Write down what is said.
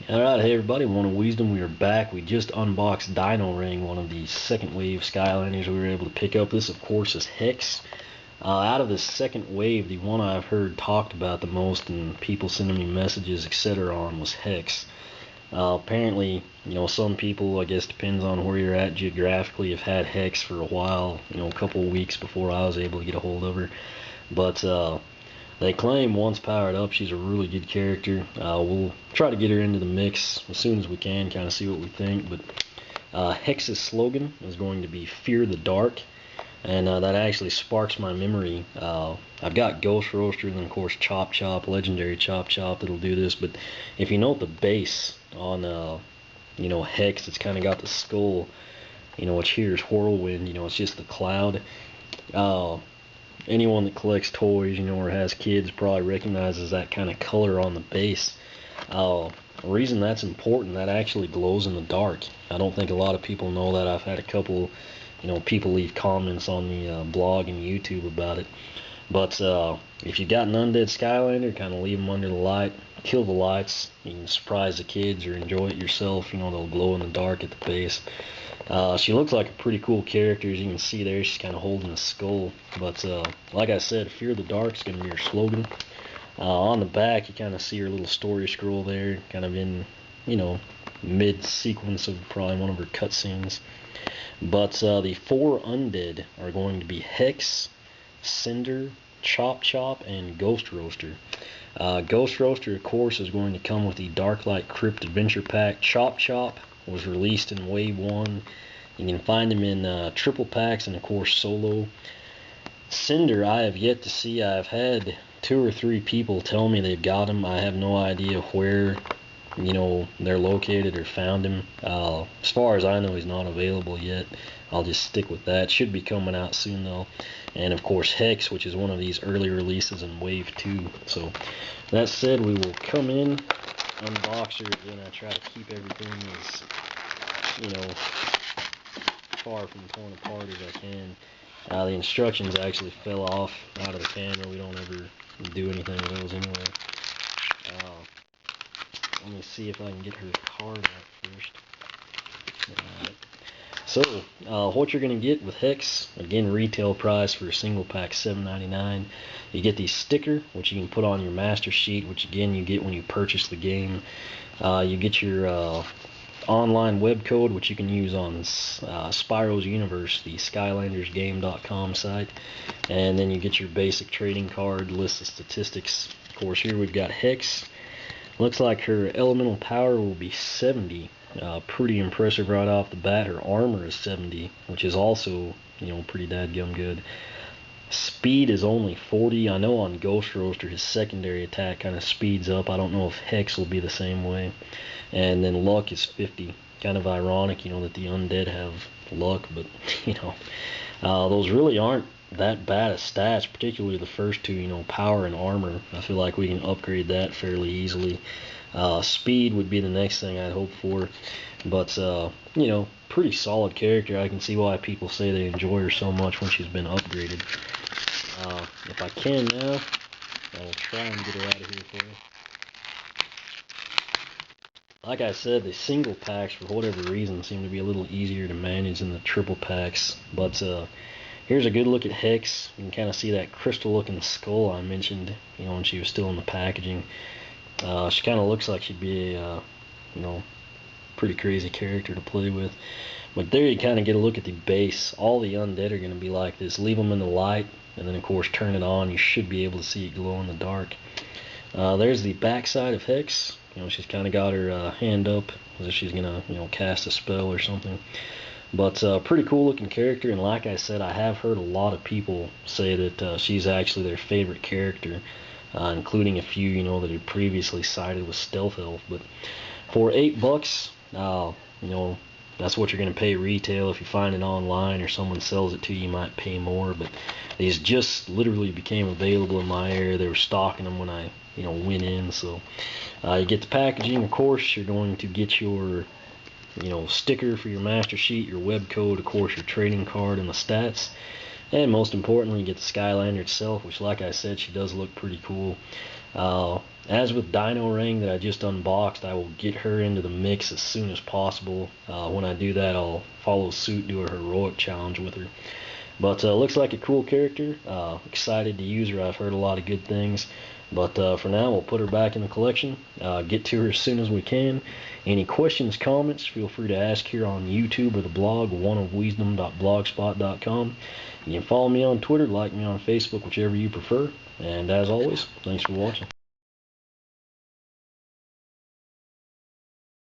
Alright, hey everybody, One of Wisdom, we are back. We just unboxed Dino Ring, one of the second wave Skylanders we were able to pick up. This, of course, is Hex. Out of this second wave, the one I've heard talked about the most and people sending me messages, etc. on was Hex. Apparently, some people, I guess depends on where you're at geographically, have had Hex for a while, a couple of weeks before I was able to get a hold of her. But, they claim once powered up, she's a really good character. We'll try to get her into the mix as soon as we can, kind of see what we think. But Hex's slogan is going to be "Fear the Dark," and that actually sparks my memory. I've got Ghost Roaster, and then of course Chop Chop, legendary Chop Chop that'll do this. But if you note the base on, Hex, it's kind of got the skull. Which here is Whirlwind. It's just the cloud. Anyone that collects toys, or has kids probably recognizes that kind of color on the base. The reason that's important, that actually glows in the dark. I don't think a lot of people know that. I've had a couple, people leave comments on the blog and YouTube about it. But if you got an undead Skylander, kind of leave them under the light, kill the lights. You can surprise the kids or enjoy it yourself. They'll glow in the dark at the base. She looks like a pretty cool character. As you can see there, she's kind of holding a skull. But like I said, Fear the Dark is going to be her slogan. On the back, you kind of see her little story scroll there, kind of in, mid-sequence of probably one of her cutscenes. But the four undead are going to be Hex, Cinder, Chop Chop, and Ghost Roaster. Ghost Roaster, of course, is going to come with the Darklight Crypt Adventure Pack. Chop Chop was released in Wave 1. You can find him in triple packs and, of course, solo. Cinder, I have yet to see. I've had 2 or 3 people tell me they've got him. I have no idea where, they're located or found him. As far as I know, he's not available yet. I'll just stick with that. Should be coming out soon, though. And, of course, Hex, which is one of these early releases in Wave 2. So, that said, we will come in, unbox her. Again, I try to keep everything as, far from torn apart as I can. The instructions actually fell off out of the camera. We don't ever do anything with those anyway. Let me see if I can get her card out first. So, what you're going to get with Hex, again, retail price for a single pack $7.99. You get the sticker, which you can put on your master sheet, which again you get when you purchase the game. You get your online web code, which you can use on Spyro's Universe, the SkylandersGame.com site. And then you get your basic trading card, list of statistics. Of course, here we've got Hex. Looks like her elemental power will be 70. Pretty impressive right off the bat. Her armor is 70, which is also, pretty dadgum good. Speed is only 40. I know on Ghost Roaster his secondary attack kind of speeds up. I don't know if Hex will be the same way. And then luck is 50. Kind of ironic, that the undead have luck, but those really aren't that bad of stats, particularly the first two, power and armor. I feel like we can upgrade that fairly easily. Speed would be the next thing I'd hope for, but pretty solid character. I can see why people say they enjoy her so much when she's been upgraded. If I can now, I will try and get her out of here for you. Like I said, the single packs, for whatever reason, seem to be a little easier to manage than the triple packs. But here's a good look at Hex. You can kind of see that crystal-looking skull I mentioned, when she was still in the packaging. She kind of looks like she'd be a, pretty crazy character to play with. But there you kind of get a look at the base. All the undead are going to be like this. Leave them in the light, and then of course turn it on. You should be able to see it glow in the dark. There's the back side of Hex. She's kind of got her hand up as if she's gonna, cast a spell or something. But pretty cool looking character, and like I said, I have heard a lot of people say that she's actually their favorite character, including a few, that had previously sided with Stealth Elf. But for $8, that's what you're gonna pay retail. If you find it online or someone sells it to you, you might pay more. But these just literally became available in my area. They were stocking them when I went in. So you get the packaging. Of course, you're going to get your sticker for your master sheet, your web code, of course your trading card, and the stats. And most importantly, you get the Skylander itself, which, like I said, she does look pretty cool. As with Dino Ring that I just unboxed, I will get her into the mix as soon as possible. When I do that, I'll follow suit, do a heroic challenge with her. But looks like a cool character. Excited to use her. I've heard a lot of good things. But for now, we'll put her back in the collection. Get to her as soon as we can. Any questions, comments, feel free to ask here on YouTube or the blog, oneofwisdom.blogspot.com. You can follow me on Twitter, like me on Facebook, whichever you prefer. And as always, thanks for watching.